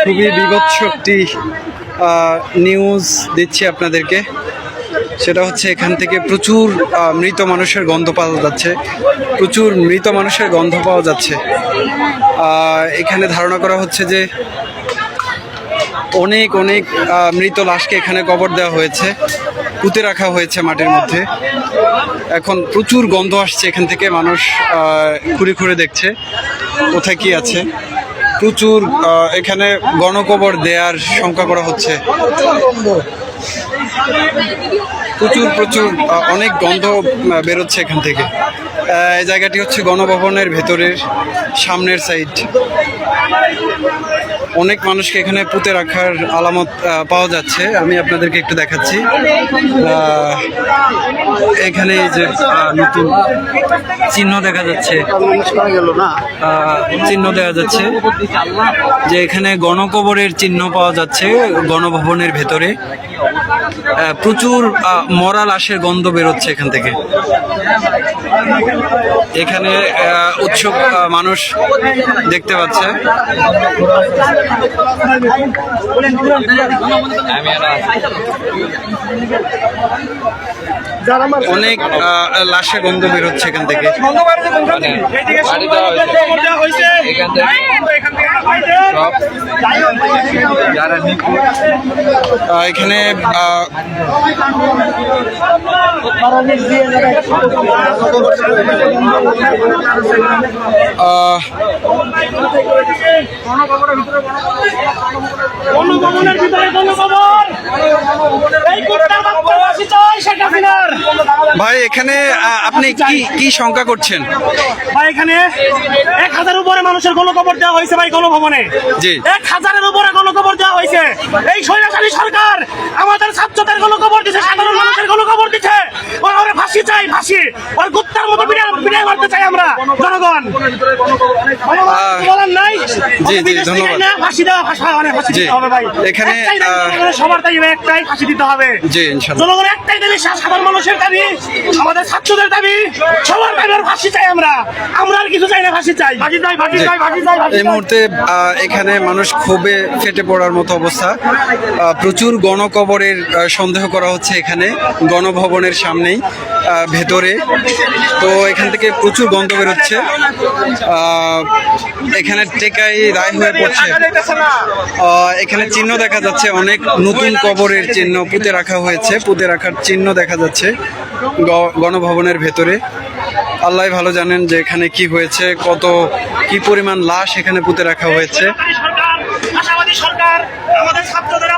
খুবই বিভৎস একটি নিউজ দিচ্ছি আপনাদেরকে। সেটা হচ্ছে এখান থেকে প্রচুর মৃত মানুষের গন্ধ পাওয়া যাচ্ছে, প্রচুর মৃত মানুষের গন্ধ পাওয়া যাচ্ছে। এখানে ধারণা করা হচ্ছে যে অনেক অনেক মৃত লাশকে এখানে কবর দেওয়া হয়েছে, পুঁতে রাখা হয়েছে মাটির মধ্যে। এখন প্রচুর গন্ধ আসছে এখান থেকে, মানুষ ঘুরে ঘুরে দেখছে কোথায় কি আছে। প্রচুর এখানে গণকবর দেওয়ার শঙ্কা করা হচ্ছে। প্রচুর প্রচুর অনেক গন্ধ বেরোচ্ছে এখান থেকে। এই জায়গাটি হচ্ছে গণভবনের ভেতরের সামনের সাইড। অনেক মানুষকে এখানে পুঁতে রাখার আলামত পাওয়া যাচ্ছে। আমি আপনাদেরকে একটু দেখাচ্ছি। এখানে যে নতুন চিহ্ন দেখা যাচ্ছে, চিহ্ন দেখা যাচ্ছে যে এখানে গণকবরের চিহ্ন পাওয়া যাচ্ছে গণভবনের ভেতরে। প্রচুর মরা লাশের গন্ধ বেরোচ্ছে এখান থেকে। এখানে উৎসুক মানুষ দেখতে পাচ্ছে। অনেক লাশের গন্ধ বেরোচ্ছে এখান থেকে। এখানে ভাই, এখানে আপনি কি শঙ্কা করছেন? ভাই এখানে 1000 উপরে মানুষের গণকবর দেওয়া হয়েছে ভাই গণভবনে। জি, 1000-এর উপরে গণকবর দেওয়া হয়েছে। এই স্বৈরাচারী সরকার আমাদের ছাত্রদের গণকবর দিচ্ছে, সাধারণ মানুষের গণকবর দিচ্ছে। ওরা ফাঁসি চাই, ফাঁসি। ওর কুত্তার মতো বিদায় মারতে চাই আমরা জনগণ। বলার নাই। জি জি, ধন্যবাদ। ফাঁসি দেওয়া, ফাঁসি দিতে হবে ভাই। এখানে সবার দাবি একটাই, ফাঁসি দিতে হবে। জি, ইনশাআল্লাহ। জনগণের একটাই দাবি, সাধারণ মানুষের দাবি, আমাদের ছাত্রদের দাবি, সবার দাবি ফাঁসি চাই। আমরা আর কিছু চাই না, ফাঁসি চাই, ফাঁসি চাই, ফাঁসি চাই, ফাঁসি চাই। এই মুহূর্তে এখানে মানুষ ক্ষোভে ফেটে পড়ার মতো অবস্থা। প্রচুর গণকবরের সন্দেহ করা হচ্ছে এখানে গণভবনের সামনেই ভেতরে। তো এখান থেকে প্রচুর গন্ধ বেরোচ্ছে। এখানে টেকাই রায় হয়ে পড়ছে। এখানে চিহ্ন দেখা যাচ্ছে, অনেক নতুন কবরের চিহ্ন পুঁতে রাখা হয়েছে, পুঁতে রাখার চিহ্ন দেখা যাচ্ছে গণভবনের ভেতরে। আল্লাহ ভালো জানেন যে এখানে কি হয়েছে, কি পরিমাণ লাশ এখানে পুঁতে রাখা হয়েছে। আশাবাদী সরকার আমাদের ছাত্রদের